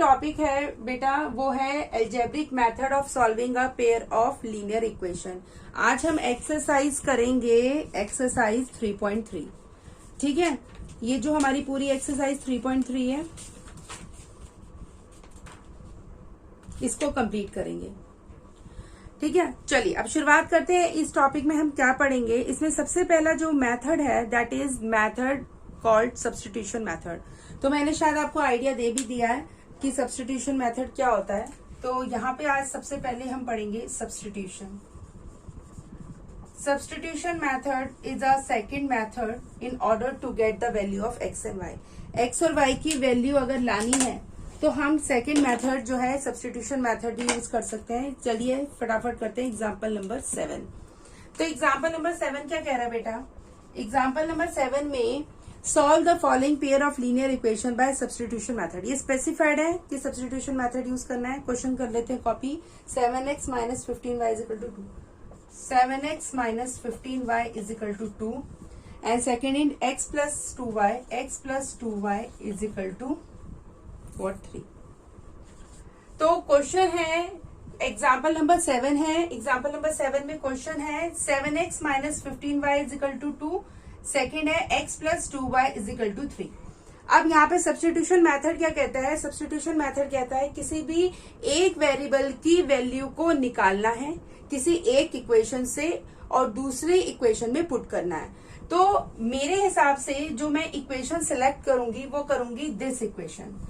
Topic है बेटा वो है algebraic method of solving a pair of linear equation. आज हम एक्सरसाइज करेंगे एक्सरसाइज 3.3। ठीक है, ये जो हमारी पूरी एक्सरसाइज 3.3 है इसको कंप्लीट करेंगे। ठीक है, चलिए अब शुरुआत करते हैं। इस टॉपिक में हम क्या पढ़ेंगे, इसमें सबसे पहला जो मेथड है that is method called substitution method. तो मैंने शायद आपको आइडिया दे भी दिया है कि सब्स्टिट्यूशन मेथड क्या होता है। तो यहाँ पे आज सबसे पहले हम पढ़ेंगे substitution. Substitution method is a second method in order to get the value of X and Y. X और वाई की वैल्यू अगर लानी है तो हम सेकंड मेथड जो है सब्स्टिट्यूशन मेथड यूज कर सकते हैं। चलिए फटाफट करते हैं एग्जांपल नंबर 7। तो एग्जांपल नंबर 7 क्या कह रहा है बेटा, एग्जांपल नंबर 7 में solve the following pair of linear equation by substitution method. ये स्पेसिफाइड है कि सब्स्टिट्यूशन मेथड यूज करना है। क्वेश्चन कर लेते हैं copy. 7x minus 15y is equal to 2, 7x minus 15y is equal to 2 and second in x plus 2y is equal to 3। तो question है एग्जाम्पल नंबर 7 है। एग्जाम्पल नंबर 7 में question है 7x minus 15y is equal to 2, second है x plus 2y is equal to 3। अब यहाँ पे substitution method क्या कहता है, सब्स्टिट्यूशन मेथड कहता है किसी भी एक वेरिएबल की वैल्यू को निकालना है किसी एक इक्वेशन से और दूसरी इक्वेशन में पुट करना है। तो मेरे हिसाब से जो मैं इक्वेशन सिलेक्ट करूंगी वो करूंगी दिस इक्वेशन।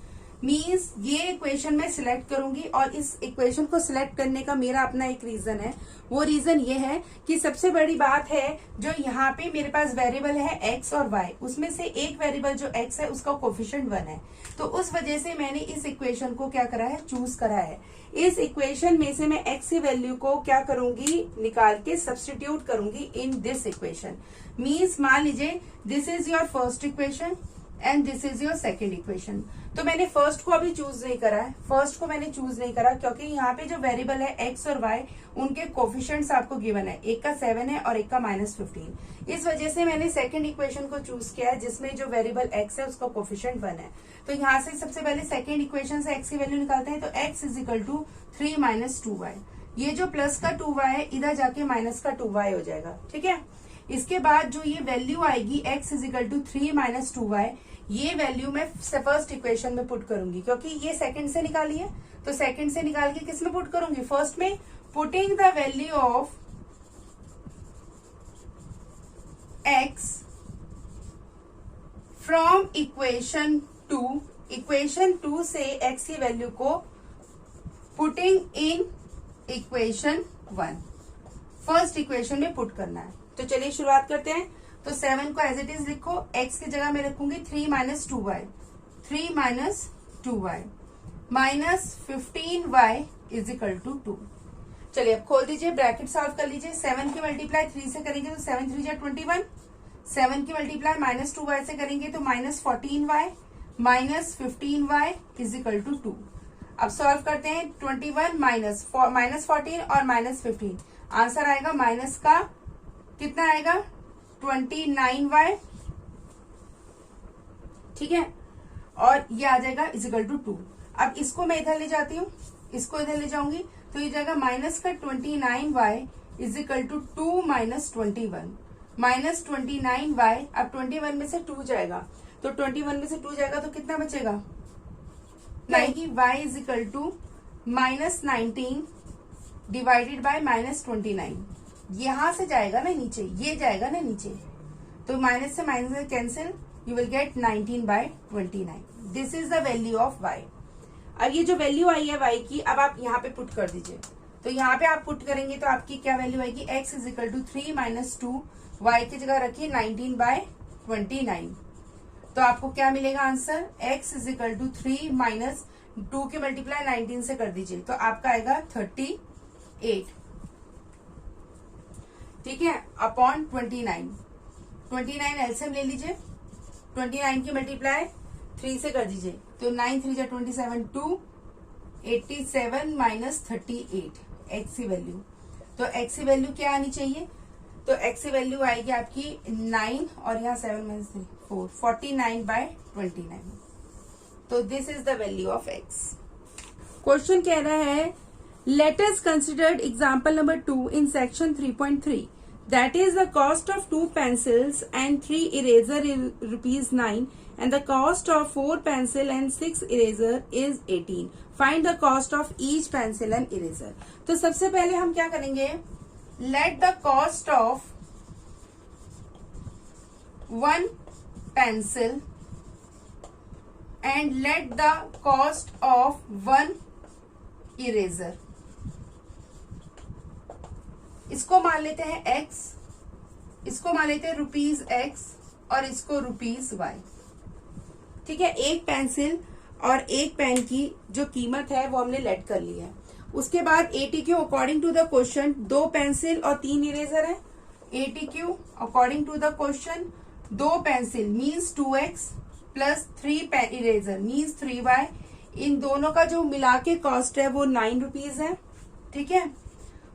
मीन्स ये इक्वेशन मैं सिलेक्ट करूंगी और इस इक्वेशन को सिलेक्ट करने का मेरा अपना एक रीजन है। वो रीजन ये है कि सबसे बड़ी बात है जो यहाँ पे मेरे पास वेरिएबल है x और y, उसमें से एक वेरिएबल जो x है उसका कोफिशिएंट 1 है। तो उस वजह से मैंने इस इक्वेशन को क्या करा है, चूज करा है। इस इक्वेशन में से मैं x की वैल्यू को क्या करूंगी, निकाल के सब्स्टिट्यूट करूंगी इन दिस इक्वेशन। मीन्स मान लीजिए this is your first equation and this is your second equation. तो मैंने फर्स्ट को अभी चूज नहीं करा है, फर्स्ट को मैंने चूज नहीं करा क्योंकि यहाँ पे जो वेरिएबल है x और y उनके कोफिशिएंट्स आपको गिवन है, एक का 7 है और एक का -15। इस वजह से मैंने सेकंड इक्वेशन को चूज किया है जिसमें जो वेरिएबल x है उसका कोफिशिएंट 1 है। तो यहाँ से सबसे पहले सेकंड इक्वेशन से x की वैल्यू निकालते हैं। तो x is equal to 3 minus 2y। ये जो प्लस का 2y है इधर जाके माइनस का 2y हो जाएगा। ठीक है, इसके बाद जो ये वैल्यू आएगी x is equal to 3 minus 2y, ये वैल्यू मैं फर्स्ट इक्वेशन में पुट करूंगी क्योंकि ये सेकंड से निकाली है। तो सेकंड से निकाल के किस में पुट करूंगी, फर्स्ट में। Putting the value of x from equation 2 से x की वैल्यू को putting in equation 1, first equation में पुट करना है। तो चलिए शुरुआत करते हैं। तो 7 को एज इट इज लिखो, x की जगह मैं रखूंगी 3 minus 2y, 3 minus 2y minus 15y is equal to 2। चलिए अब खोल दीजिए, ब्रैकेट सॉल्व कर लीजिए। 7 की मल्टीप्लाई 3 से करेंगे तो 7 3 जा 21, 7 की मल्टीप्लाई माइनस 2y से करेंगे तो minus 14y minus 15y is equal to 2। अब सॉल्व करते हैं। 21 माइनस 14 और माइनस 15, आंसर आएगा माइनस का कितना आएगा 29y। ठीक है, और ये आ जाएगा इज इक्वल टू 2। अब इसको मैं इधर ले जाती हूँ, इसको इधर ले जाऊंगी तो ये जाएगा माइनस का 29y is equal to 2 minus 21 minus 29y। अब 21 में से 2 जाएगा तो 21 में से 2 जाएगा तो कितना बचेगा, नहीं, y is equal to minus 19 divided by minus 29। यहां से जाएगा ना नीचे, ये जाएगा ना नीचे, तो माइनस से minus cancel, you will get 19 by 29। This is the value of y। अब ये जो वैल्यू आई है y की, अब आप यहाँ पे पुट कर दीजिए। तो यहाँ पे आप पुट करेंगे तो आपकी क्या वैल्यू आएगी, x is equal to 3 minus 2, y की जगह रखिए 19 बाय 29। तो आपको क्या मिलेगा answer, x is equal to 3 minus 2 की मल्टीप्लाई 19 से कर दीजिए तो आपका आएगा 38। ठीक है, अपॉन 29 एलसीएम ले लीजिए। 29 की मल्टीप्लाई 3 से कर दीजिए तो 9 3 जा 27, 287 माइनस 38 एक्स की वैल्यू। तो एक्स की वैल्यू क्या आनी चाहिए, तो एक्स की वैल्यू आएगी आपकी 9 और यहाँ 7 माइनस 3 4 49 बाय 29। तो this is the value of x. Question कह रहा है let us consider example number 2 in section 3.3, that is the cost of 2 pencils and 3 eraser is rupees 9 and the cost of 4 pencil and 6 eraser is 18. Find the cost of each pencil and eraser. तो सबसे पहले हम क्या करेंगे, let the cost of 1 pencil and let the cost of 1 eraser, इसको मान लेते हैं x, इसको मान लेते हैं ₹X और इसको ₹Y. ठीक है, एक पेंसिल और एक पेन की जो कीमत है वो हमने लेट कर ली है. उसके बाद ATQ according to the question 2 pencil और 3 इरेजर है. ATQ according to the question 2 pencil means 2x plus 3 इरेजर मीन्स 3y. इन दोनों का जो मिला के कॉस्ट है वो ₹9 है. ठीक है,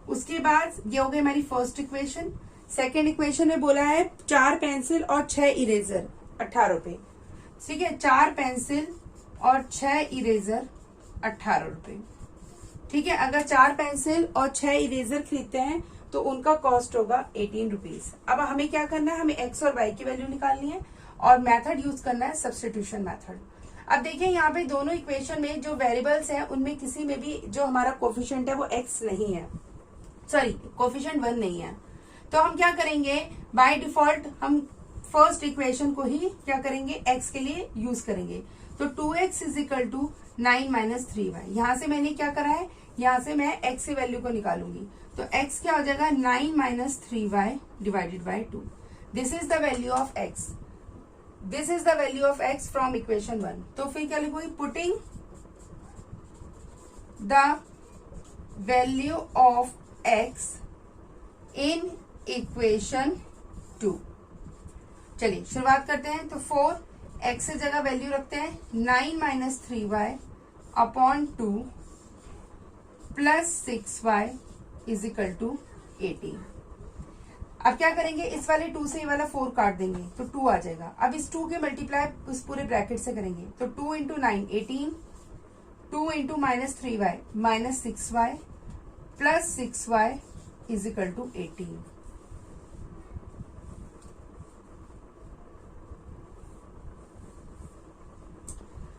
उसके बाद ये हो गई हमारी फर्स्ट इक्वेशन. सेकेंड इक्वेशन में बोला है 4 पेंसिल और 6 इरेजर ₹18. ठीक है, 4 पेंसिल और 6 इरेजर ₹18. ठीक है, अगर 4 पेंसिल और 6 इरेजर खरीदते हैं तो उनका कॉस्ट होगा ₹18. अब हमें क्या करना है, हमें x और y की वैल्यू निकालनी है और मेथड यूज करना है सब्स्टिट्यूशन मेथड. अब देखिए यहाँ पे दोनों इक्वेशन में जो वेरिएबल्स हैं उनमें किसी में भी जो हमारा कोफिशिएंट है वो x नहीं है, सॉरी कोफिशिएंट 1 नहीं है. तो हम क्या करेंगे, बाय डिफॉल्ट हम फर्स्ट इक्वेशन को ही क्या करेंगे, x के लिए यूज करेंगे. तो 2x इज इक्वल टू 9 माइनस 3y. यहां से मैंने क्या करा है, यहां से मैं x की वैल्यू को निकालूंगी. तो x क्या हो जाएगा, 9 माइनस 3y divided by 2. This is the value of x. This is the value of x from equation 1. तो फिर क्या लिखूंगी, putting the value of x in equation 2. चलिए शुरुआत करते हैं. तो 4x से जगह वैल्यू रखते हैं 9 माइनस 3y upon 2 plus 6y is equal to 18. अब क्या करेंगे, इस वाले 2 से ये वाला 4 काट देंगे तो 2 आ जाएगा. अब इस 2 के मल्टीप्लाई उस पूरे ब्रैकेट से करेंगे तो 2 into 9 18, 2 into minus 3y minus 6y plus 6y is equal to 18.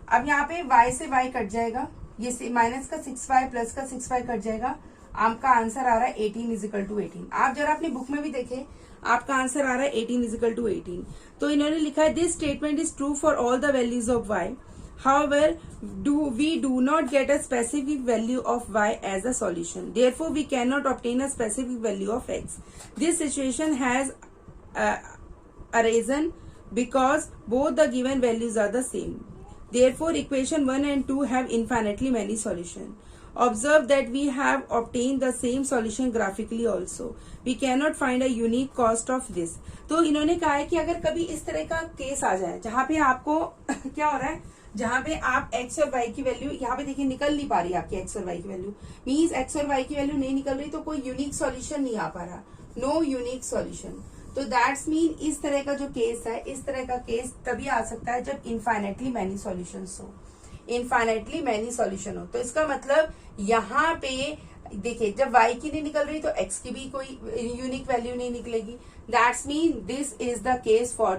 अब यहाँ पे y से y कट जाएगा, ये माइनस का 6y प्लस का 6y कट जाएगा. आपका आंसर आ रहा है 18 इज इक्वल टू 18. आप जरा अपनी बुक में भी देखें, आपका आंसर आ रहा है 18 इज इक्वल टू 18. तो इन्होंने लिखा है this statement is true for all the values of y. However, we do not get a specific value of y as a solution. Therefore, we cannot obtain a specific value of x. This situation has arisen because both the given values are the same. Therefore, equation 1 and 2 have infinitely many solutions. Observe that we have obtained the same solution graphically also. We cannot find a unique cost of this. तो इन्होंने कहा है कि अगर कभी इस तरह का केस आ जाए जहां पे आपको क्या हो रहा है, जहां पे आप x और y की वैल्यू यहाँ पे देखिए निकल नहीं पा रही, आपकी x और y की वैल्यू मीन्स x और y की वैल्यू नहीं निकल रही, तो कोई यूनिक सॉल्यूशन नहीं आ पा रहा, नो यूनिक सॉल्यूशन. तो दैट्स मीन इस तरह का जो केस है, इस तरह का केस तभी आ सकता है जब इनफाइनेटली मैनी सॉल्यूशंस हो, इनफाइनेटली मैनी सॉल्यूशन हो. तो इसका मतलब यहाँ पे देखिए जब y की नहीं निकल रही तो x की भी कोई यूनिक वैल्यू नहीं निकलेगी. That's mean this is the case for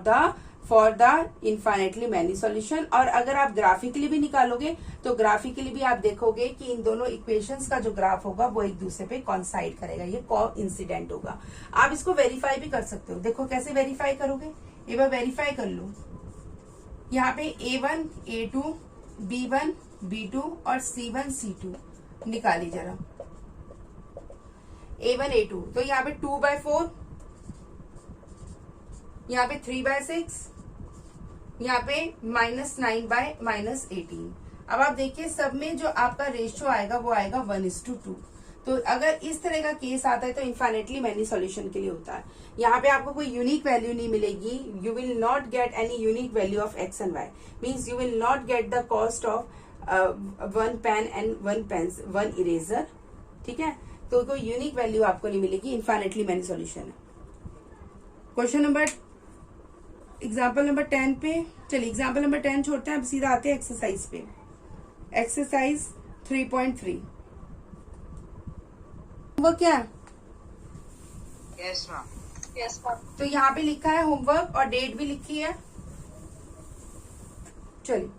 the infinitely many solution. और अगर आप ग्राफिकली भी निकालोगे तो ग्राफिकली भी आप देखोगे कि इन दोनों इक्वेशंस का जो ग्राफ होगा वो एक दूसरे पे कॉन्साइड करेगा, ये कोइंसिडेंट होगा. आप इसको वेरीफाई भी कर सकते हो. देखो कैसे वेरीफाई करोगे, एक बार वेरीफाई कर लो. यहाँ पे A1, A2, B1, B2 और C1, C2 निकाली जरा. A1, A2 तो यहाँ पे 2/4, यहाँ पे 3/6, यहाँ पे -9/-18. अब आप देखिए सब में जो आपका रेशियो आएगा वो आएगा 1:2. तो अगर इस तरह का केस आता है तो इनफाइनेटली मैनी सॉल्यूशन के लिए होता है. यहाँ पे आपको कोई यूनिक वैल्यू नहीं मिलेगी. You will not get any unique value of x and y. Means you will not get the cost of 1 pen and 1 eraser. ठीक है, तो कोई यूनिक वैल्यू आपको नहीं मिलेगी, इनफाइनेटली मैनी सॉल्यूशन है. क्वेश्चन नंबर एग्जाम्पल नंबर 10 पे चलिए, एग्जाम्पल नंबर 10 छोड़ते हैं, अब सीधा आते हैं एक्सरसाइज पे. एक्सरसाइज 3.3। होमवर्क क्या है? Yes ma'am. Yes ma'am. तो यहाँ पे लिखा है होमवर्क और डेट भी लिखी है। चलिए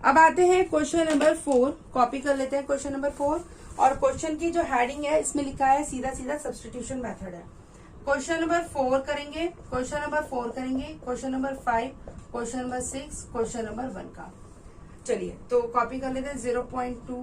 अब आते हैं क्वेश्चन नंबर 4। कॉपी कर लेते हैं क्वेश्चन नंबर 4। और क्वेश्चन की जो हेडिंग है इसमें लिखा है सीधा सीधा सब्स्टिट्यूशन मेथड है। क्वेश्चन नंबर 4 करेंगे, क्वेश्चन नंबर 4 करेंगे, question number 5, question number 6, question number 1 का। चलिए तो कॉपी कर लेते हैं 0.2।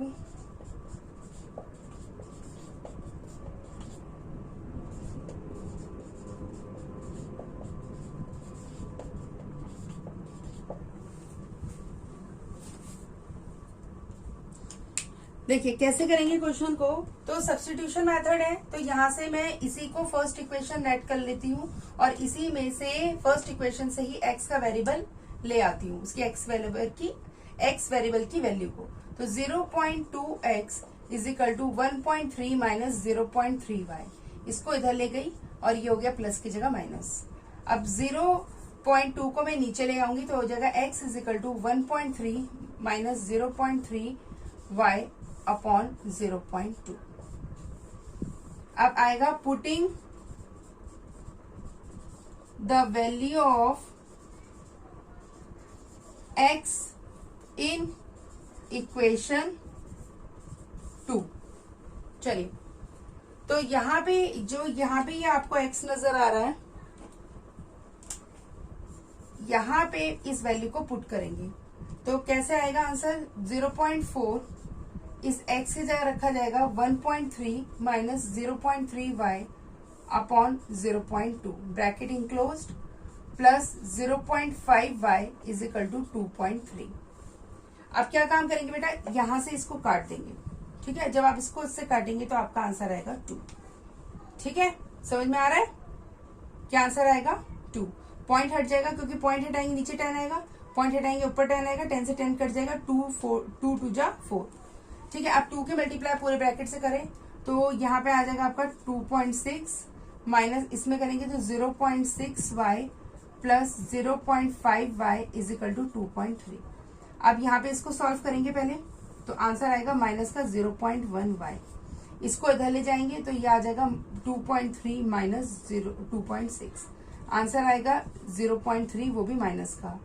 देखिए कैसे करेंगे क्वेश्चन को। तो सब्स्टिट्यूशन मेथड है, तो यहाँ से मैं इसी को फर्स्ट इक्वेशन नेट कर लेती हूँ और इसी में से फर्स्ट इक्वेशन से ही एक्स का वेरिएबल ले आती हूँ, उसकी एक्स वेरिएबल की वैल्यू को। तो 0.2x is equal to 1.3 minus 0.3y। इसको इधर ले गई और ये हो गया प्लस की जगह माइनस। अब 0.2 को मैं नीचे ले आऊंगी तो हो जाएगा x is equal to 1.3 minus 0.3y upon 0.2। अब आएगा putting the value of x in equation 2। चलिए तो यहाँ पे ये आपको x नजर आ रहा है, यहाँ पे इस वैल्यू को पुट करेंगे तो कैसे आएगा आंसर। 0.4 इस x की जगह रखा जाएगा 1.3 minus 0.3y upon 0.2 bracket enclosed plus 0.5y is equal to 2.3। अब क्या काम करेंगे बेटा, यहां से इसको काट देंगे। ठीक है, जब आप इसको इससे काटेंगे तो आपका आंसर आएगा 2। ठीक है, समझ में आ रहा है क्या आंसर आएगा 2। पॉइंट हट जाएगा क्योंकि पॉइंट हटाएंगे नीचे 10 आएगा, पॉइंट हटाएंगे ऊपर 10 आएगा, 10 से 10 कट जाएगा, 2 2 जा 4। ठीक है, आप 2 के मल्टीप्लाई पूरे ब्रैकेट से करें तो यहाँ पे आ जाएगा आपका 2.6 माइनस इसमें करेंगे तो 0.6y plus 0.5y is equal to 2.3। अब यहाँ पे इसको सॉल्व करेंगे पहले तो आंसर आएगा माइनस का 0.1y। इसको इधर ले जाएंगे तो ये आ जाएगा 2.3 माइनस 2.6। आंसर आएगा 0.3 वो भी माइनस का।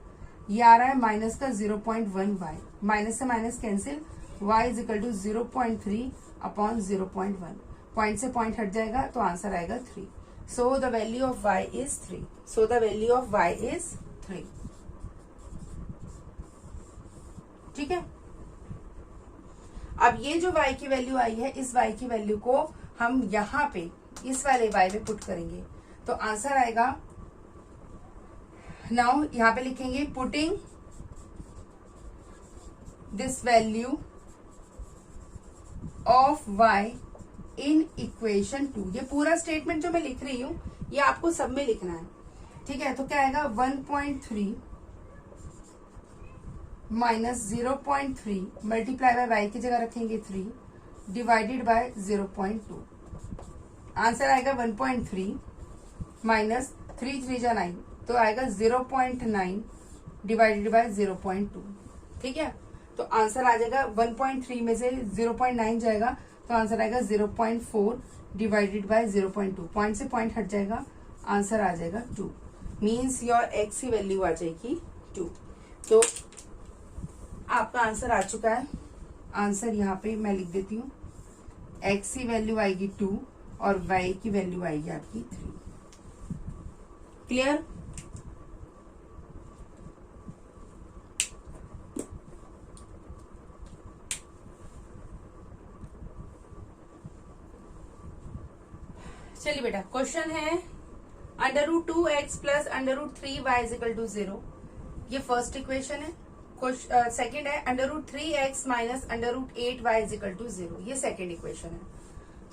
ये आ रहा है माइनस का 0.1y। माइनस से minus cancel, y is equal to 0.3 upon 0.1। Point से पॉइंट हट जाएगा तो आंसर आएगा 3। So the value of y is 3। So the value of y is 3। ठीक है, अब ये जो y की वैल्यू आई है इस y की वैल्यू को हम यहाँ पे इस वाले y में पुट करेंगे तो आंसर आएगा। नाउ यहाँ पे लिखेंगे putting this value of y in equation 2। ये पूरा स्टेटमेंट जो मैं लिख रही हूं ये आपको सब में लिखना है। ठीक है, तो क्या आएगा 1.3 माइनस 0.3 मल्टीप्लाई बाय वाई की जगह रखेंगे 3 डिवाइडेड बाय 0.2। आंसर आएगा 1.3 माइनस 3 3 जा 9 तो आएगा 0.9 डिवाइडेड बाय 0.2। ठीक है, तो आंसर आ जाएगा 1.3 में से 0.9 जाएगा तो आंसर आएगा 0.4 डिवाइडेड बाय 0.2। पॉइंट से पॉइंट हट जाएगा, आंसर आ जाएगा 2। मीन्स योर एक्स की वैल्यू आ जाएगी 2। तो आपका आंसर आ चुका है। आंसर यहाँ पे मैं लिख देती हूँ, एक्स की वैल्यू आएगी 2 और वाई की वैल्यू आएगी आपकी 3। क्लियर? चलिए बेटा, क्वेश्चन है √2x plus √3y is equal to 0। ये फर्स्ट इक्वेशन है। सेकेंड है √3x minus √8y is equal to 0। ये सेकेंड इक्वेशन है।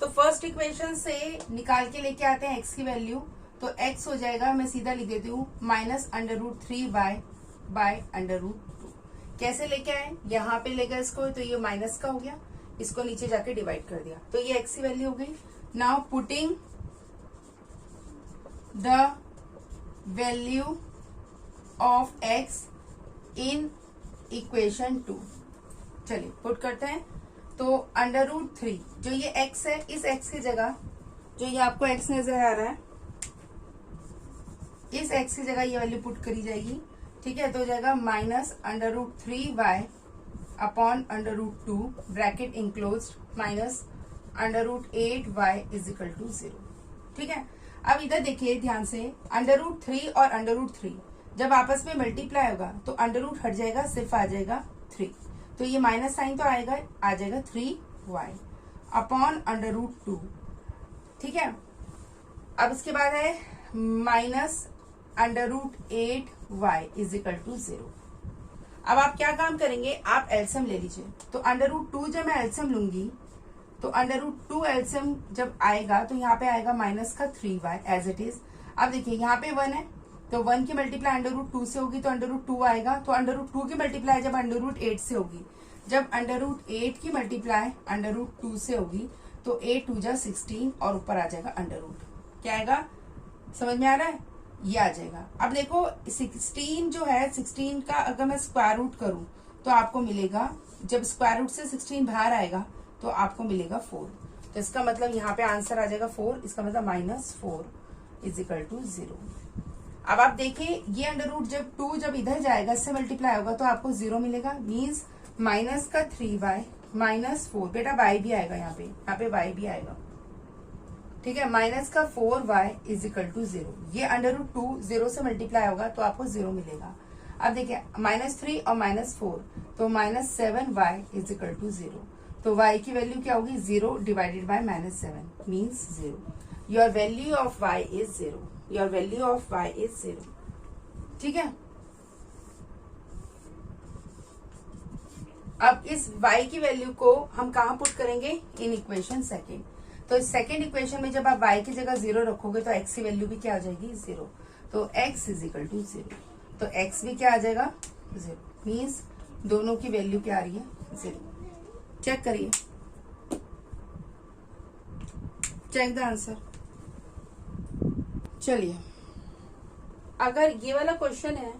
तो फर्स्ट इक्वेशन से निकाल के लेके आते हैं x की वैल्यू, तो x हो जाएगा, मैं सीधा लिख देती हूँ माइनस √3y बाय √2। कैसे लेके आए, यहाँ पे ले गए इसको तो ये माइनस का हो गया, इसको नीचे जाके डिवाइड कर दिया तो ये x की वैल्यू हो गई। Now putting the value of x in equation 2। चलिए पुट करते हैं। तो √3 जो ये x है, इस x की जगह जो ये आपको x नजर आ रहा है, इस x की जगह ये वैल्यू पुट करी जाएगी। ठीक है, तो हो जाएगा -√3y upon √2 bracket enclose minus √8y is equal to 0। ठीक है, अब इधर देखिए ध्यान से, √3 और √3 जब आपस में मल्टीप्लाई होगा तो √ हट जाएगा, सिर्फ आ जाएगा 3। तो ये माइनस साइन तो आएगा, आ जाएगा 3y अपॉन √2। ठीक है, अब इसके बाद है -√8y इज इक्वल टू 0। अब आप क्या काम करेंगे, आप एलसीएम ले लीजिए। तो √2 जब मैं एलसीएम लूंगी तो √2 एलसीएम जब आएगा तो यहाँ पे आएगा माइनस का 3y एज इट इज। अब देखिए यहाँ पे 1 है, तो 1 की मल्टीप्लाई √2 से होगी तो √2 आएगा। तो √2 की मल्टीप्लाई जब √8 से होगी, जब √8 की मल्टीप्लाई √2 से होगी तो 8 2 जा 16 और ऊपर आ जाएगा √। क्या आएगा, समझ में आ रहा है, ये आ जाएगा। अब देखो 16 जो है, 16 का अगर मैं स्क्वायर रूट करूं तो आपको मिलेगा, जब स्क्वायर रूट से 16 बाहर आएगा तो आपको मिलेगा 4। तो इसका मतलब यहाँ पे आंसर आ जाएगा 4। इसका मतलब -4 इज इक्वल टू 0। अब आप देखिए ये √ जब 2 जब इधर जाएगा, इससे मल्टीप्लाई होगा तो आपको 0 मिलेगा। मीन्स माइनस का 3y -4, बेटा y भी आएगा यहाँ पे y भी आएगा। ठीक है, माइनस का 4y इज इक्वल टू 0। ये √2 0 से मल्टीप्लाई होगा तो आपको 0 मिलेगा। अब देखिए -3 और -4 तो -7y इज इक्वल टू 0। तो y की वैल्यू क्या होगी, 0 divided by -7 means 0। Your value of y is 0। Your value of y is 0। ठीक है, अब इस y की वैल्यू को हम कहाँ पुट करेंगे, इन इक्वेशन सेकेंड। तो सेकेंड इक्वेशन में जब आप y की जगह 0 रखोगे तो x की वैल्यू भी क्या आ जाएगी, 0। तो x इज इक्वल टू 0। तो x भी क्या आ जाएगा, 0। मीन्स दोनों की वैल्यू क्या आ रही है, 0। चेक करिए, चेक द आंसर। चलिए, अगर ये वाला क्वेश्चन है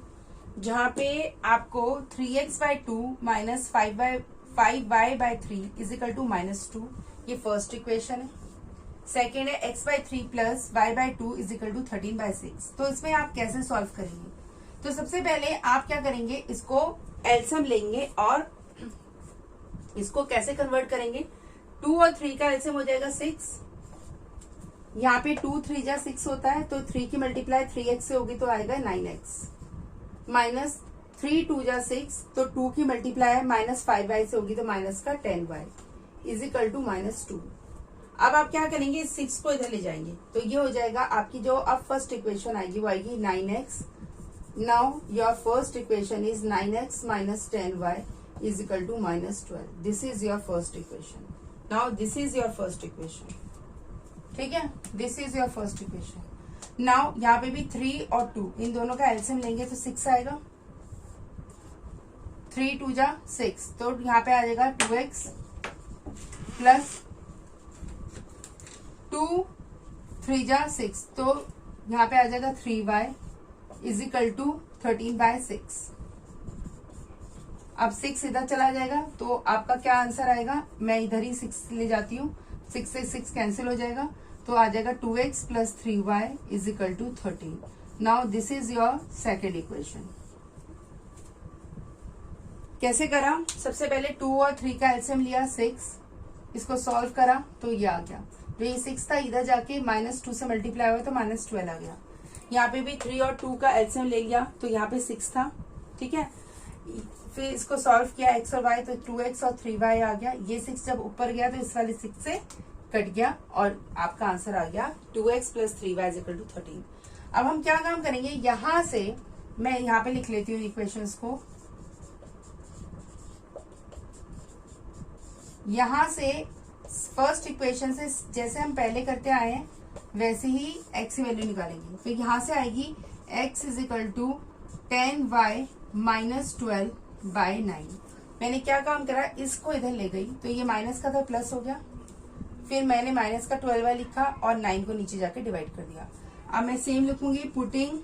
जहां पे आपको 3x/2 minus 5y/3 is equal to -2, ये फर्स्ट इक्वेशन है। सेकेंड है x/3 plus y/2 is equal to 13/6। तो इसमें आप कैसे सॉल्व करेंगे, तो सबसे पहले आप क्या करेंगे, इसको एलसीएम लेंगे और इसको कैसे कन्वर्ट करेंगे। 2 और 3 का एलसीएम हो जाएगा 6। यहाँ पे 2 3 जा 6 होता है, तो 3 की मल्टीप्लाई 3x से होगी तो आएगा 9x माइनस 3 2 जा 6, तो 2 की मल्टीप्लाई -5y से होगी तो माइनस का 10y इज इक्वल टू -2। अब आप क्या करेंगे, 6 को इधर ले जाएंगे तो ये हो जाएगा आपकी जो अब फर्स्ट इक्वेशन आएगी वो आएगी 9x। Now your first equation is 9x minus 10y is equal to -12। This is your first equation. Now this is your first equation. ठीक है, this is your first equation. Now यहाँ पे भी 3 और 2 इन दोनों का एलसीएम लेंगे तो 6 आएगा। 3 2 जा 6, तो यहाँ पे आ जाएगा 2x प्लस 2 3 जा 6, तो यहाँ पे आ जाएगा 3y इज इक्वल टू 13/6। अब 6 इधर चला जाएगा तो आपका क्या आंसर आएगा, मैं इधर ही 6 ले जाती हूँ, 6 से 6 कैंसिल हो जाएगा तो आ जाएगा 2x plus 3y is equal to 13। Now this is your second equation. कैसे करा, सबसे पहले 2 और 3 का एलसीएम लिया 6, इसको सॉल्व करा तो ये आ गया। तो ये 6 था, इधर जाके -2 से मल्टीप्लाई हुआ तो -12 आ गया। यहाँ पे भी 3 और 2 का एलसीएम ले लिया तो यहाँ पे 6 था। ठीक है, फिर इसको सॉल्व किया x और y तो 2x और 3y आ गया। ये 6 जब ऊपर गया तो इस वाले 6 से कट गया और आपका आंसर आ गया 2x plus 3y is equal to 13। अब हम क्या काम करेंगे, यहां से मैं यहाँ पे लिख लेती हूँ इक्वेशंस को। यहां से फर्स्ट इक्वेशन से जैसे हम पहले करते आए हैं वैसे ही x की वैल्यू निकालेंगे। तो यहां से आएगी x is equal to 10y minus 12/9। मैंने क्या काम करा, इसको इधर ले गई तो ये माइनस का था प्लस हो गया, फिर मैंने माइनस का 12y लिखा और 9 को नीचे जाके डिवाइड कर दिया। अब मैं सेम लिखूंगी, putting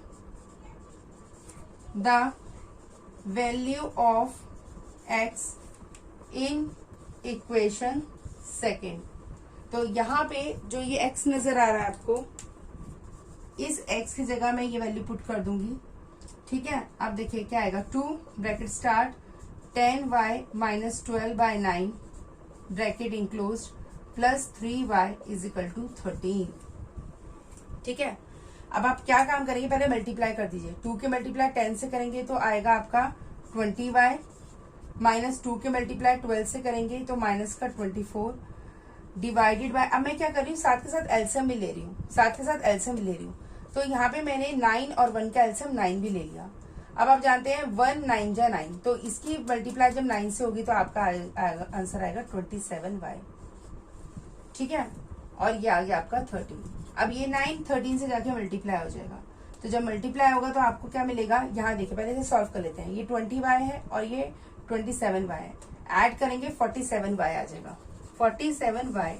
the value of x in equation second. तो यहाँ पे जो ये x नजर आ रहा है आपको, इस x की जगह मैं ये वैल्यू पुट कर दूंगी। ठीक है, अब देखिए क्या आएगा, 2 bracket start 10y minus 12/9 bracket enclose plus 3y is equal to 13। ठीक है, अब आप क्या काम करेंगे, पहले मल्टीप्लाई कर दीजिए। 2 के मल्टीप्लाई 10 से करेंगे तो आएगा आपका 20y, माइनस 2 के मल्टीप्लाई 12 से करेंगे तो माइनस का 24 डिवाइडेड बाय, अब मैं क्या कर रही हूँ, साथ के साथ एलसीएम भी ले रही हूँ, साथ के साथ एलसीएम भी ले रही हूँ। तो यहाँ पे मैंने 9 और 1 का एलसीएम 9 भी ले लिया। अब आप जानते हैं 1 9 जा 9, तो इसकी मल्टीप्लाई जब 9 से होगी तो आपका आंसर आएगा 27y। ठीक है, और ये आ गया आपका 13। अब ये 9 13 से जाके मल्टीप्लाई हो जाएगा, तो जब मल्टीप्लाई होगा तो आपको क्या मिलेगा, यहाँ देखिए पहले से सॉल्व कर लेते हैं। ये 20y है और ये 27y है, ऐड करेंगे 47y आ जाएगा। 47y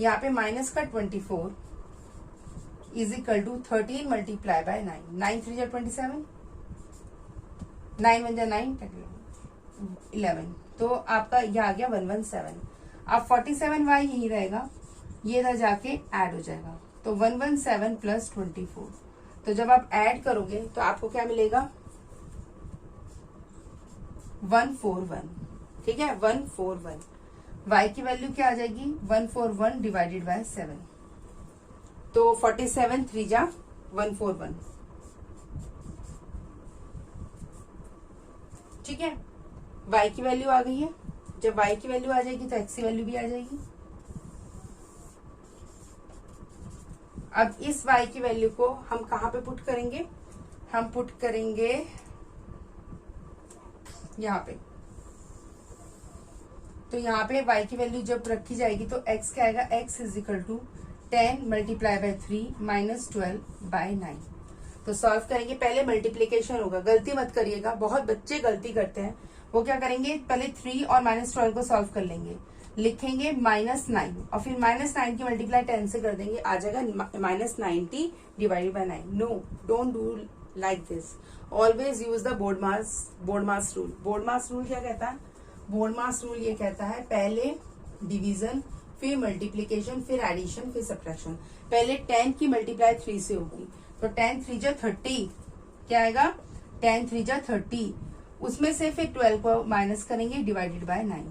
यहाँ पे माइनस का 24 is equal to 13 multiply by 9। 9 3 जा 27, 9 1 जा 9, 11, तो आपका ये आ गया 117। अब 47y यही रहेगा, ये इधर जाके ऐड हो जाएगा, तो 117 प्लस 24। तो जब आप ऐड करोगे तो आपको क्या मिलेगा, 141। ठीक है, 141। y की वैल्यू क्या आ जाएगी, 141 डिवाइडेड बाय 7, तो 47 3 जा 141। ठीक है, y की वैल्यू आ गई है। जब y की वैल्यू आ जाएगी तो x की वैल्यू भी आ जाएगी। अब इस y की वैल्यू को हम कहाँ पे पुट करेंगे, हम पुट करेंगे यहाँ पे। तो यहाँ पे y की वैल्यू जब रखी जाएगी तो x क्या आएगा, x is equal to 10 multiply by 3 minus 12/9। तो सॉल्व करेंगे, पहले मल्टीप्लीकेशन होगा, गलती मत करिएगा, बहुत बच्चे गलती करते हैं। वो क्या करेंगे, पहले 3 और माइनस 12 को सॉल्व कर लेंगे, लिखेंगे -9 और फिर -9 की मल्टीप्लाई 10 से कर देंगे, आ जाएगा -90 divided by 9। No, don't do like this, always use the BODMAS rule. BODMAS rule क्या कहता है, बोर्ड मास रूल ये कहता है पहले डिवीजन, फिर मल्टीप्लीकेशन, फिर एडिशन, फिर सब्ट्रैक्शन। पहले 10 की मल्टीप्लाई 3 से होगी, तो 10 3 जा 30, क्या आएगा, 10 3 जा 30, उसमें से फिर 12 को माइनस करेंगे डिवाइडेड बाय 9।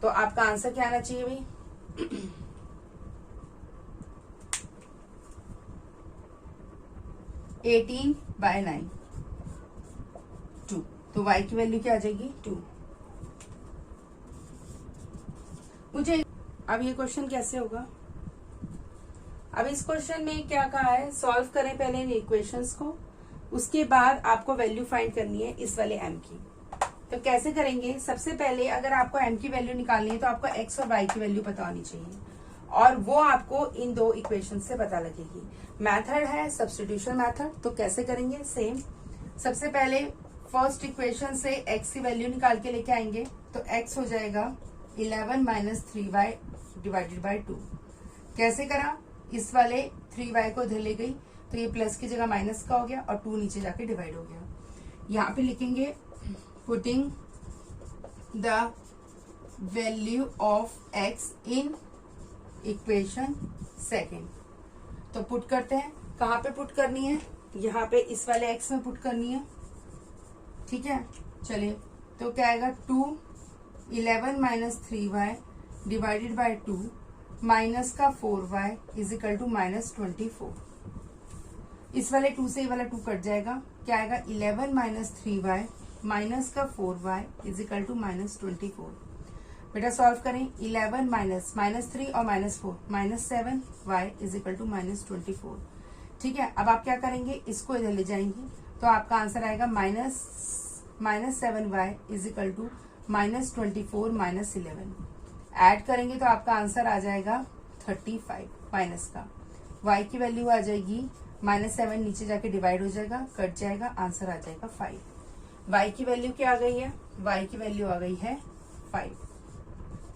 तो आपका आंसर क्या आना चाहिए भाई, 18/9, 2। तो y की वैल्यू क्या आ जाएगी, 2। मुझे अब ये क्वेश्चन कैसे होगा, अब इस क्वेश्चन में क्या कहा है, सॉल्व करें पहले इन इक्वेशंस को, उसके बाद आपको वैल्यू फाइंड करनी है इस वाले m की। तो कैसे करेंगे, सबसे पहले अगर आपको m की वैल्यू निकालनी है तो आपको x और y की वैल्यू पता होनी चाहिए, और वो आपको इन दो इक्वेशन से पता लगेगी। मेथड है सब्स्टिट्यूशन मेथड, तो कैसे करेंगे, सेम। सबसे पहले फर्स्ट इक्वेशन से x की वैल्यू निकाल के लेके आएंगे, तो x हो जाएगा 11 माइनस 3y डिवाइडेड बाय 2। कैसे करा, इस वाले 3y को इधर ले गई तो ये प्लस की जगह माइनस का हो गया और 2 नीचे जाके डिवाइड हो गया। यहाँ पे लिखेंगे putting the value of x in equation second. तो पुट करते हैं, कहाँ पे पुट करनी है, यहाँ पे इस वाले x में पुट करनी है। ठीक है, चलिए, तो क्या आएगा, 11 minus 3y divided by 2 minus का 4y इज इक्वल टू -24। इस वाले 2 से ये वाला 2 कट जाएगा, क्या आएगा, 11 माइनस 3y माइनस का 4y इज इक्वल टू -24। बेटा सॉल्व करें, 11 माइनस 3 और -4 -7y इज इक्वल टू -24। ठीक है, अब आप क्या करेंगे, इसको इधर ले जाएंगे तो आपका आंसर आएगा -7y is equal to -24 -11। Add करेंगे तो आपका आंसर आ जाएगा 35 माइनस का। y की वैल्यू आ जाएगी -7, नीचे जाके डिवाइड हो जाएगा, कट जाएगा, आंसर आ जाएगा 5। y की वैल्यू क्या आ गई है, y की वैल्यू आ गई है 5।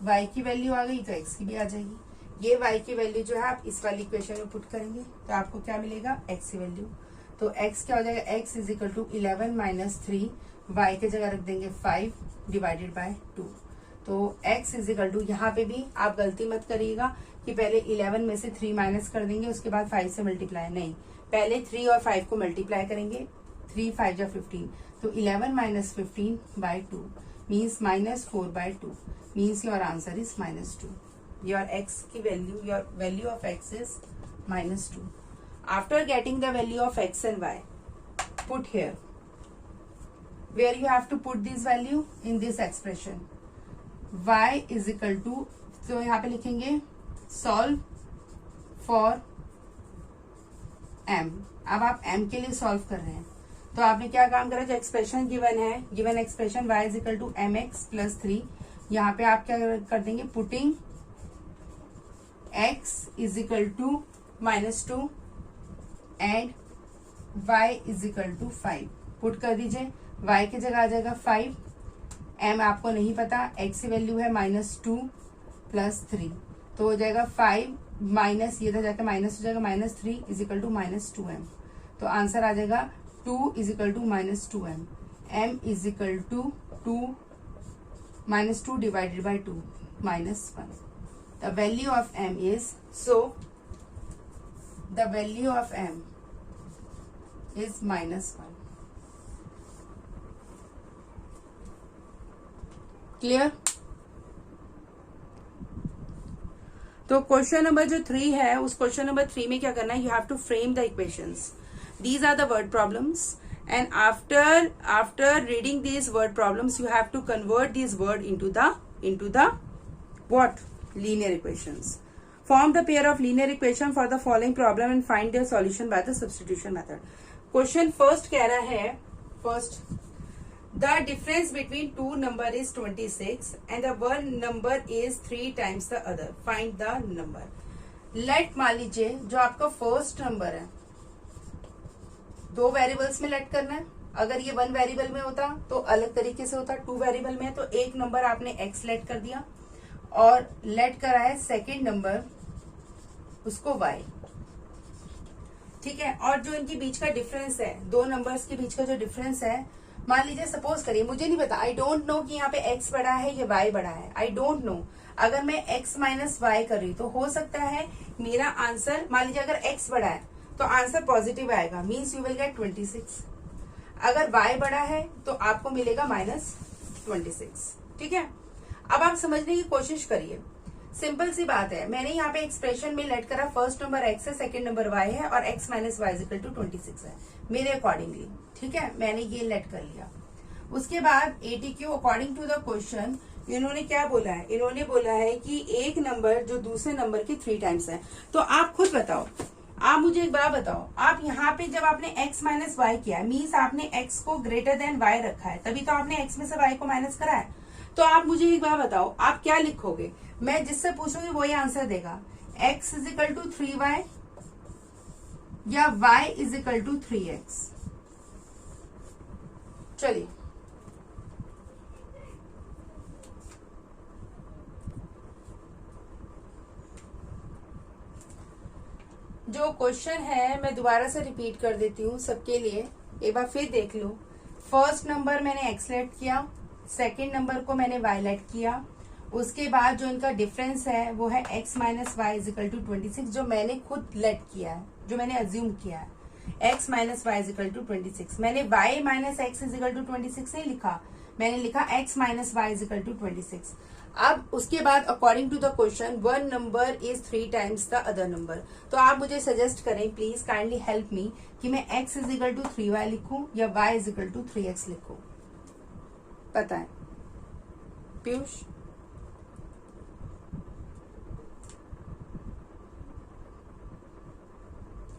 y की वैल्यू आ गई तो x की भी आ जाएगी। ये y की वैल्यू जो है आप इस वाली इक्वेशन में पुट करेंगे तो आपको क्या मिलेगा, x की वैल्यू। तो x क्या हो जाएगा, x is equal to 11 minus 3 y के जगह रख देंगे 5 डिवाइडेड बाय 2। तो x इज इक्वल टू, यहाँ पे भी आप गलती मत करिएगा कि पहले 11 में से 3 माइनस कर देंगे उसके बाद 5 से मल्टीप्लाई, नहीं, पहले 3 और 5 को मल्टीप्लाई करेंगे, 3 5 जा 15, तो 11 minus 15 by 2 means minus 4 by 2 means your answer is -2। Your x की वैल्यू, your value of x is -2। After getting the value of x and y, put here where you have to put this value in this expression, y is equal to, तो यहाँ पे लिखेंगे solve for m। अब आप m के लिए solve कर रहे हैं तो आपने क्या काम करा, जो एक्सप्रेशन गिवन है, given expression y is equal to mx plus 3, यहाँ पे आप क्या कर देंगे, putting x is equal to -2 and y is equal to 5, put कर दीजिए, y की जगह आ जाएगा 5, m आपको नहीं पता, x की वैल्यू है -2 प्लस 3, तो हो जाएगा 5 माइनस, ये तो जाकर माइनस हो जाएगा, -3 इज इक्वल टू -2m। तो आंसर आ जाएगा 2 is equal to -2m, m is equal to 2 divided by 2 -1। The value of m is, so the value of m is -1। Clear? तो क्वेश्चन नंबर जो 3 है, उस क्वेश्चन नंबर 3 में क्या करना है, you have to frame the equations. These are the word problems and after reading these word problems you have to convert these word into the what, linear equations. Form the pair of linear equation for the following problem and find their solution by the substitution method. Question first कह रहा है, first the difference between two number is 26 and the one number is 3 times the other. Find the number. Let मान लीजिए जो आपका first number है, 2 variables में late करना है। अगर ये 1 वेरिएबल में होता तो अलग तरीके से होता, 2 वेरिएबल में है तो एक नंबर आपने x लेट कर दिया और लेट करा है सेकेंड नंबर उसको y, ठीक है। और जो इनके बीच का डिफरेंस है, 2 नंबर्स के बीच का जो डिफरेंस है, मान लीजिए सपोज करिए, मुझे नहीं पता, आई डोंट नो कि यहाँ पे x बड़ा है या y बड़ा है, आई डोंट नो। अगर मैं x माइनस वाई कर रही तो हो सकता है मेरा आंसर, मान लीजिए अगर x बड़ा है तो आंसर पॉजिटिव आएगा, मीन्स यू विल गेट 26। अगर y बड़ा है तो आपको मिलेगा -26, ठीक है। अब आप समझने की कोशिश करिए, सिंपल सी बात है, मैंने यहाँ पे एक्सप्रेशन में लेट करा, फर्स्ट नंबर x है, सेकंड नंबर y है और x minus Y is equal to 26 है मेरे अकॉर्डिंगली, ठीक है, मैंने ये लेट कर लिया। उसके बाद ATQ according to the question इन्होंने क्या बोला है, इन्होंने बोला है कि एक नंबर जो दूसरे नंबर के 3 टाइम्स है। तो आप खुद बताओ, आप मुझे एक बात बताओ, आप यहाँ पे जब आपने x माइनस वाई किया मीन्स आपने x को ग्रेटर देन y रखा है, तभी तो आपने x में से y को माइनस करा है। तो आप मुझे एक बात बताओ, आप क्या लिखोगे, मैं जिससे पूछूंगी वही आंसर देगा, x is equal to 3y या y is equal to 3x। चलिए जो क्वेश्चन है मैं दोबारा से रिपीट कर देती हूँ सबके लिए, एक बार फिर देख लो। फर्स्ट नंबर मैंने x लेट किया, सेकेंड नंबर को मैंने y लेट किया, उसके बाद जो इनका डिफरेंस है वो है x minus Y is equal to 26, जो मैंने खुद लेट किया है, जो मैंने अज्यूम किया है, x minus Y is equal to 26। मैंने y minus X is equal to 26 नहीं लिखा, मैंने लिखा x minus Y is equal to 26। अब उसके बाद according to the question one number is 3 times the other number. तो आप मुझे सजेस्ट करें, प्लीज काइंडली हेल्प मी, कि मैं x is equal to 3y लिखूं या y is equal to 3x लिखूं, पता है पीयूष?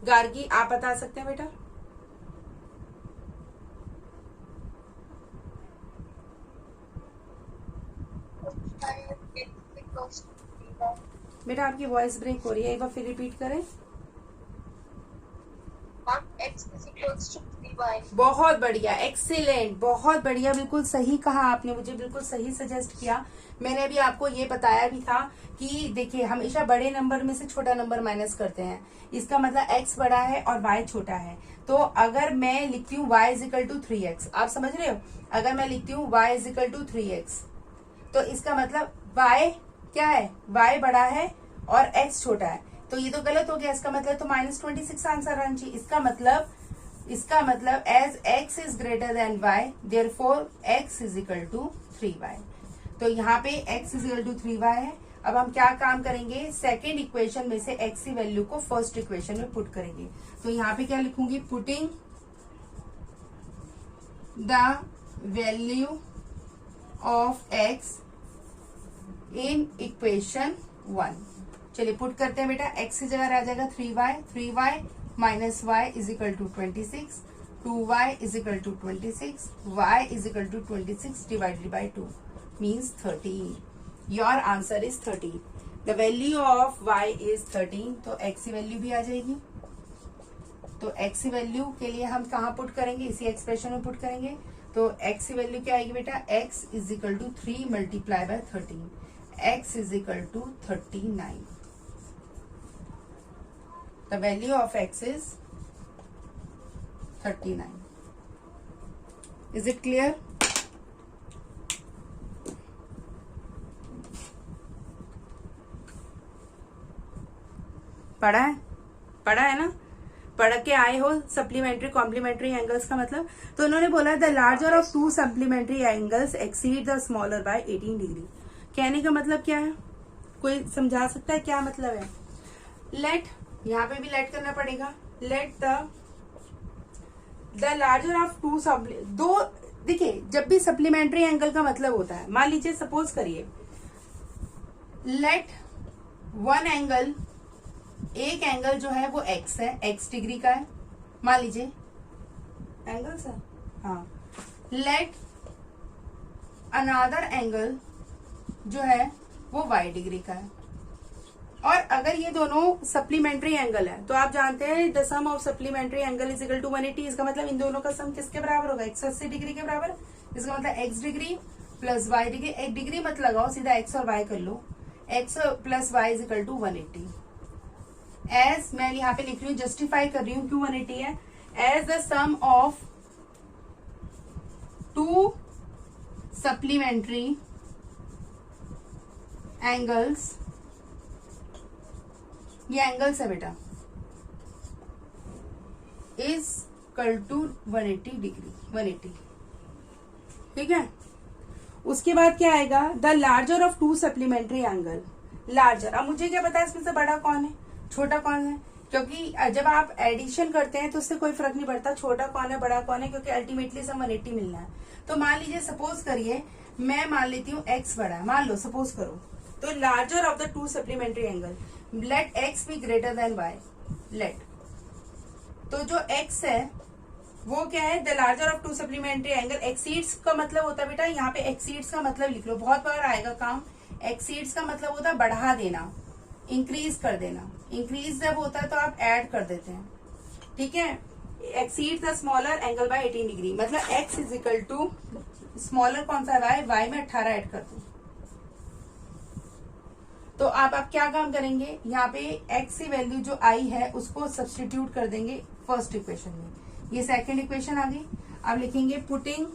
गार्गी आप बता सकते हैं बेटा? बेटा आपकी वॉइस ब्रेक हो रही है, एक बार फिर रिपीट करें। x is equals to 3y y. बहुत बढ़िया, एक्सीलेंट, बहुत बढ़िया, बिल्कुल सही कहा आपने, मुझे बिल्कुल सही सजेस्ट किया। मैंने अभी आपको ये बताया भी था कि देखिए हमेशा बड़े नंबर में से छोटा नंबर माइनस करते हैं, इसका मतलब x बड़ा है और y छोटा है। तो अगर मैं लिखती हूँ y is equal to 3x, आप समझ रहे हो, अगर मैं लिखती हूँ y is equal to 3x, तो इसका मतलब y क्या है, y बड़ा है और x छोटा है, तो ये तो गलत हो गया, इसका मतलब तो -26 आंसर आना चाहिए। इसका मतलब as x is greater than y, therefore x is equal to 3y। तो यहाँ पे x is equal to 3y है। अब हम क्या काम करेंगे, सेकेंड इक्वेशन में से x की वैल्यू को फर्स्ट इक्वेशन में पुट करेंगे। तो यहाँ पे क्या लिखूंगी, putting the value of x in equation 1। चलिए पुट करते हैं बेटा, x की जगह आ जाएगा 3y minus y is equal to 26, 2y is equal to 26, y is equal to 26 divided by 2 means 13। Your answer is 13। The value of y is 13, तो x की वैल्यू भी आ जाएगी। तो x की वैल्यू के लिए हम कहाँ पुट करेंगे, इसी एक्सप्रेशन में पुट करेंगे। तो x की वैल्यू क्या आएगी बेटा, x is equal to 3 multiply by 13, x is equal to 39। The value of x is 39. Is it clear? पढ़ा है ना, पढ़ के आए हो सप्लीमेंट्री कॉम्प्लीमेंट्री एंगल्स का मतलब। तो उन्होंने बोला the larger of 2 supplementary angles exceed the smaller by 18 degree. कहने का मतलब क्या है, कोई समझा सकता है क्या मतलब है? लेट, यहाँ पे भी लेट करना पड़ेगा, लेट द लार्जर ऑफ 2 दो, देखिए जब भी सप्लीमेंट्री एंगल का मतलब होता है, मान लीजिए सपोज करिए, लेट वन एंगल, एक एंगल जो है वो x है, x डिग्री का है, मान लीजिए एंगल सर, हाँ, लेट अनदर एंगल जो है वो y डिग्री का है। और अगर ये दोनों सप्लीमेंट्री एंगल है तो आप जानते हैं the sum of supplementary angle is equal to 180। इसका मतलब इन दोनों का सम किसके बराबर होगा, 180 डिग्री के बराबर। इसका मतलब x degree plus y degree, एक डिग्री मत लगाओ, सीधा x और y कर लो, x plus y is equal to 180। As मैं यहाँ पे लिख रही हूँ, जस्टिफाई कर रही हूँ क्यों 180 है, as the sum of 2 supplementary angles, ये एंगल्स है बेटा, इज इक्वल टू 180 डिग्री, 180, ठीक है। उसके बाद क्या आएगा, the larger of 2 supplementary angle, larger. अब मुझे क्या पता है इसमें से बड़ा कौन है छोटा कौन है, क्योंकि जब आप एडिशन करते हैं तो उससे कोई फर्क नहीं पड़ता छोटा कौन है बड़ा कौन है, क्योंकि अल्टीमेटली सब 180 मिलना है। तो मान लीजिए सपोज करिए, मैं मान लेती हूँ x बड़ा है, मान लो सपोज करो, तो larger of the 2 supplementary angle, let x be greater than y, let, तो जो x है वो क्या है, the larger of 2 supplementary angle exceeds का मतलब होता है बेटा, यहाँ पे एक्सीड्स का मतलब लिख लो, बहुत बार आएगा काम। एक्सीड्स का मतलब होता है बढ़ा देना, इंक्रीज कर देना, इंक्रीज जब होता है तो आप ऐड कर देते हैं, ठीक है। Exceed the smaller angle by 18 degree, मतलब x is equal to smaller कौन सा है, y में 18 ऐड कर दो। तो आप क्या काम करेंगे, यहाँ पे x की वैल्यू जो i है उसको सब्सटीट्यूट कर देंगे फर्स्ट इक्वेशन में, ये सेकंड इक्वेशन आ गई। अब लिखेंगे putting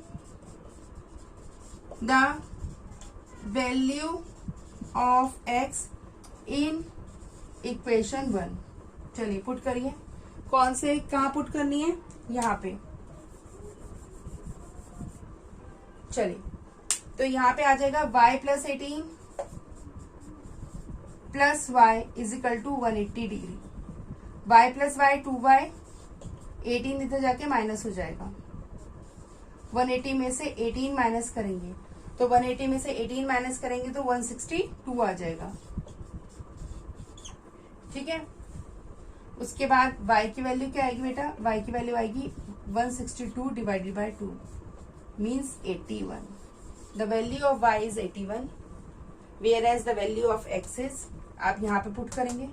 the value of x in equation 1। चलिए पुट करिए, कौन से कहाँ पुट करनी है, यहाँ पे। चलिए तो यहाँ पे आ जाएगा y plus 18 plus y is equal to 180 degree, y plus y 2y, 18 इधर जाके माइनस हो जाएगा, 180 में से 18 माइनस करेंगे तो 180 में से 18 माइनस करेंगे तो 162 आ जाएगा, ठीक है। उसके बाद y की वैल्यू क्या आएगी बेटा, y की वैल्यू आएगी 162 divided by 2 means 81। The value of y is 81, where as the value of x is, आप यहाँ पे पुट करेंगे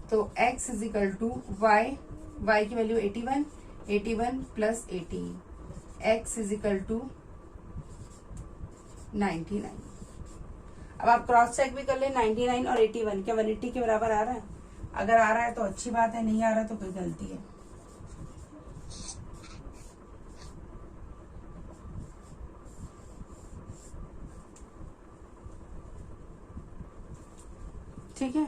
तो x is equal to y, y की value 81, 81 plus 80, x is equal to 99। अब आप क्रॉस चेक भी कर ले, 99 और 81 क्या 180 के बराबर आ रहा है? अगर आ रहा है तो अच्छी बात है, नहीं आ रहा तो कोई गलती है। ठीक है।